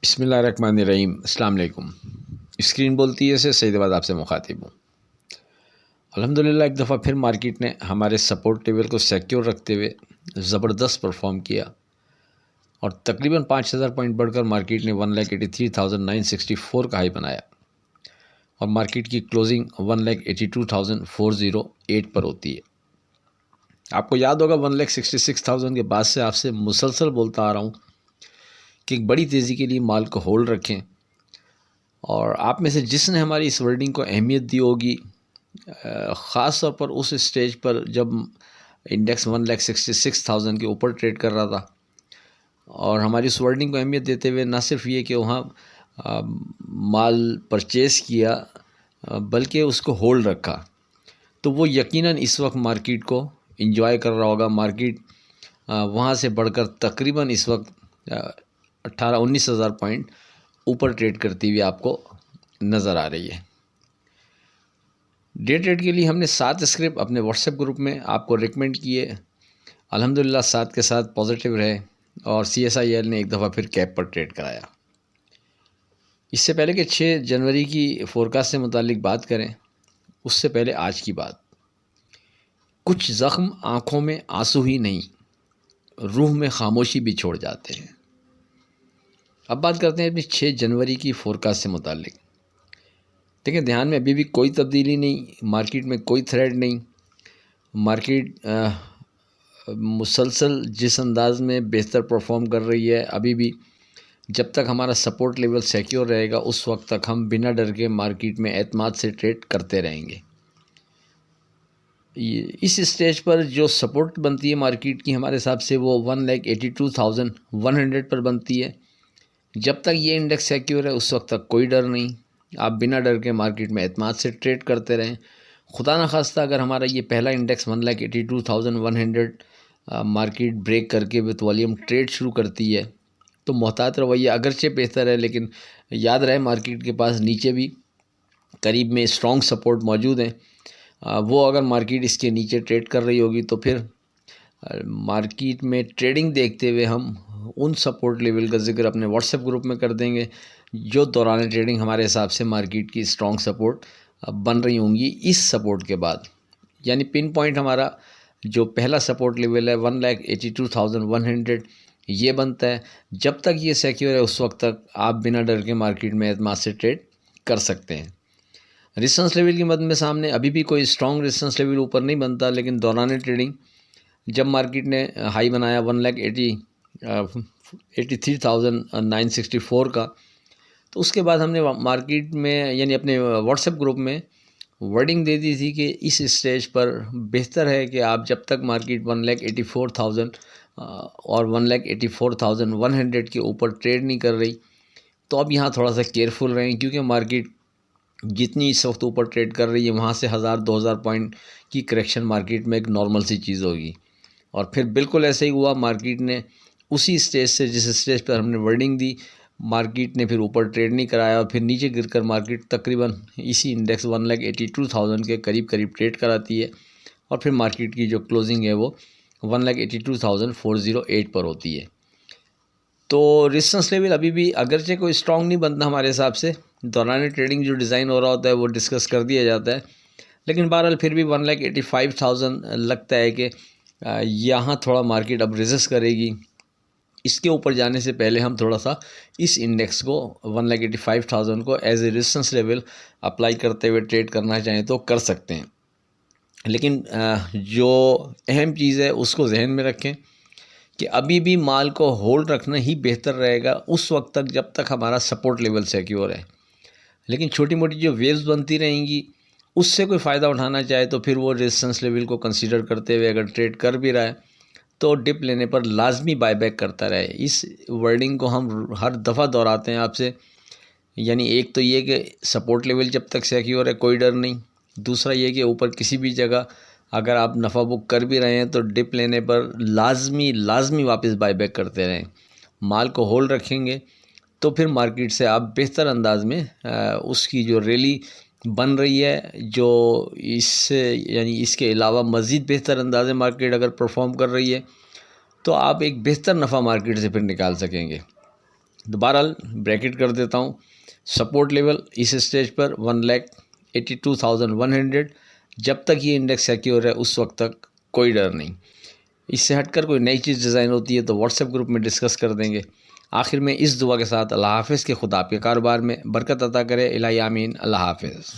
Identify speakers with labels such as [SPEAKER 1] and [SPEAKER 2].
[SPEAKER 1] بسم اللہ الرحمن الرحیم۔ السلام علیکم۔ اسکرین بولتی ہے سے سعید آباد آپ سے مخاطب ہوں۔ الحمدللہ ایک دفعہ پھر مارکیٹ نے ہمارے سپورٹ لیول کو سیکیور رکھتے ہوئے زبردست پرفارم کیا اور تقریباً 5000 پوائنٹ بڑھ کر مارکیٹ نے 1,83,964 کا ہائی بنایا اور مارکیٹ کی کلوزنگ 1,82,408 پر ہوتی ہے۔ آپ کو یاد ہوگا 1,66,000 کے بعد سے آپ سے مسلسل بولتا آ رہا ہوں کہ ایک بڑی تیزی کے لیے مال کو ہولڈ رکھیں، اور آپ میں سے جس نے ہماری اس ورڈنگ کو اہمیت دی ہوگی، خاص طور پر اس اسٹیج پر جب انڈیکس 1,66,000 کے اوپر ٹریڈ کر رہا تھا، اور ہماری اس ورڈنگ کو اہمیت دیتے ہوئے نہ صرف یہ کہ وہاں مال پرچیز کیا بلکہ اس کو ہولڈ رکھا، تو وہ یقیناً اس وقت مارکیٹ کو انجوائے کر رہا ہوگا۔ مارکیٹ وہاں سے بڑھ کر تقریباً اس وقت 18-19 ہزار پوائنٹ اوپر ٹریڈ کرتی ہوئی آپ کو نظر آ رہی ہے۔ ڈے ٹریڈ کے لیے ہم نے 7 اسکرپٹ اپنے واٹس ایپ گروپ میں آپ کو ریکمینڈ کیے، الحمدللہ 7 کے ساتھ پازیٹیو رہے اور CSIL نے ایک دفعہ پھر کیپ پر ٹریڈ کرایا۔ اس سے پہلے کہ 6 جنوری کی فورکاسٹ سے متعلق بات کریں، اس سے پہلے آج کی بات، کچھ زخم آنکھوں میں آنسو ہی نہیں، روح میں خاموشی بھی چھوڑ جاتے ہیں۔ اب بات کرتے ہیں اپنی 6 جنوری کی فورکاسٹ سے متعلق۔ دیکھیں، دھیان میں ابھی بھی کوئی تبدیلی نہیں، مارکیٹ میں کوئی تھریڈ نہیں، مارکیٹ مسلسل جس انداز میں بہتر پرفارم کر رہی ہے، ابھی بھی جب تک ہمارا سپورٹ لیول سیکیور رہے گا اس وقت تک ہم بنا ڈر کے مارکیٹ میں اعتماد سے ٹریڈ کرتے رہیں گے۔ اس اسٹیج پر جو سپورٹ بنتی ہے مارکیٹ کی ہمارے حساب سے وہ 1,82,100 پر بنتی ہے۔ جب تک یہ انڈیکس سیکیور ہے اس وقت تک کوئی ڈر نہیں، آپ بنا ڈر کے مارکیٹ میں اعتماد سے ٹریڈ کرتے رہیں۔ خدا نخواستہ اگر ہمارا یہ پہلا انڈیکس 1,82,100 مارکیٹ بریک کر کے وتھ والیوم ٹریڈ شروع کرتی ہے تو محتاط رویہ اگرچہ بہتر ہے، لیکن یاد رہے مارکیٹ کے پاس نیچے بھی قریب میں اسٹرانگ سپورٹ موجود ہیں۔ وہ اگر مارکیٹ اس کے نیچے ٹریڈ کر رہی ہوگی تو پھر مارکیٹ میں ٹریڈنگ دیکھتے ہوئے ہم ان سپورٹ لیول کا ذکر اپنے واٹس ایپ گروپ میں کر دیں گے جو دوران ٹریڈنگ ہمارے حساب سے مارکیٹ کی اسٹرانگ سپورٹ بن رہی ہوں گی۔ اس سپورٹ کے بعد یعنی پن پوائنٹ ہمارا جو پہلا سپورٹ لیول ہے 1,82,100 یہ بنتا ہے۔ جب تک یہ سیکیور ہے اس وقت تک آپ بنا ڈر کے مارکیٹ میں اعتماد سے ٹریڈ کر سکتے ہیں۔ ریزسٹنس لیول کی مد میں سامنے ابھی بھی کوئی اسٹرانگ ریزسٹنس لیول اوپر نہیں بنتا، لیکن دوران ٹریڈنگ جب مارکیٹ نے ہائی بنایا 1,83,964 کا، تو اس کے بعد ہم نے مارکیٹ میں یعنی اپنے واٹس ایپ گروپ میں ورڈنگ دے دی تھی کہ اس اسٹیج پر بہتر ہے کہ آپ جب تک مارکیٹ 1,84,000 اور 1,84,100 کے اوپر ٹریڈ نہیں کر رہی تو اب یہاں تھوڑا سا کیئرفل رہیں، کیونکہ مارکیٹ جتنی اس وقت اوپر ٹریڈ کر رہی ہے وہاں سے 1000-2000 پوائنٹ کی کریکشن مارکیٹ میں ایک نارمل سی چیز ہوگی، اور پھر بالکل ایسے ہی ہوا۔ مارکیٹ نے اسی اسٹیج سے جس اسٹیج پر ہم نے ورڈنگ دی، مارکیٹ نے پھر اوپر ٹریڈ نہیں کرایا اور پھر نیچے گر کر مارکیٹ تقریباً اسی انڈیکس 1,82,000 کے قریب ٹریڈ کراتی ہے، اور پھر مارکیٹ کی جو کلوزنگ ہے وہ 1,82,408 پر ہوتی ہے۔ تو ریزسٹنس لیول ابھی بھی اگرچہ کوئی اسٹرانگ نہیں بنتا ہمارے حساب سے، دوران ٹریڈنگ جو ڈیزائن ہو رہا ہوتا ہے وہ ڈسکس کر دیا جاتا ہے، لیکن بہرحال پھر بھی 1,85,000 لگتا ہے کہ یہاں تھوڑا مارکیٹ اب ریزسٹ کرے گی۔ اس کے اوپر جانے سے پہلے ہم تھوڑا سا اس انڈیکس کو 1,85,000 کو as a resistance level apply کرتے ہوئے ٹریڈ کرنا چاہیں تو کر سکتے ہیں، لیکن جو اہم چیز ہے اس کو ذہن میں رکھیں کہ ابھی بھی مال کو ہولڈ رکھنا ہی بہتر رہے گا اس وقت تک جب تک ہمارا سپورٹ لیول سیکیور ہے، لیکن چھوٹی موٹی جو ویوز بنتی رہیں گی اس سے کوئی فائدہ اٹھانا چاہے تو پھر وہ ریزسٹنس لیول کو کنسیڈر کرتے ہوئے اگر ٹریڈ کر بھی رہا ہے تو ڈپ لینے پر لازمی بائی بیک کرتا رہے۔ اس ورڈنگ کو ہم ہر دفعہ دہراتے ہیں آپ سے، یعنی ایک تو یہ کہ سپورٹ لیول جب تک سیکیور ہے کوئی ڈر نہیں، دوسرا یہ کہ اوپر کسی بھی جگہ اگر آپ نفع بک کر بھی رہے ہیں تو ڈپ لینے پر لازمی واپس بائی بیک کرتے رہیں۔ مال کو ہولڈ رکھیں گے تو پھر مارکیٹ سے آپ بہتر انداز میں اس کی جو ریلی بن رہی ہے، جو اس سے یعنی اس کے علاوہ مزید بہتر انداز میں مارکیٹ اگر پرفارم کر رہی ہے تو آپ ایک بہتر نفع مارکیٹ سے پھر نکال سکیں گے۔ بہرحال بریکٹ کر دیتا ہوں، سپورٹ لیول اس اسٹیج پر 1,82,100. جب تک یہ انڈیکس سیکیور ہے اس وقت تک کوئی ڈر نہیں. اس سے ہٹ کر کوئی نئی چیز ڈیزائن ہوتی ہے تو واٹس ایپ گروپ میں ڈسکس کر دیں گے. آخر میں اس دعا کے ساتھ اللہ حافظ، کہ خدا آپ کے کاروبار میں برکت عطا کرے. الہی آمین. اللہ حافظ.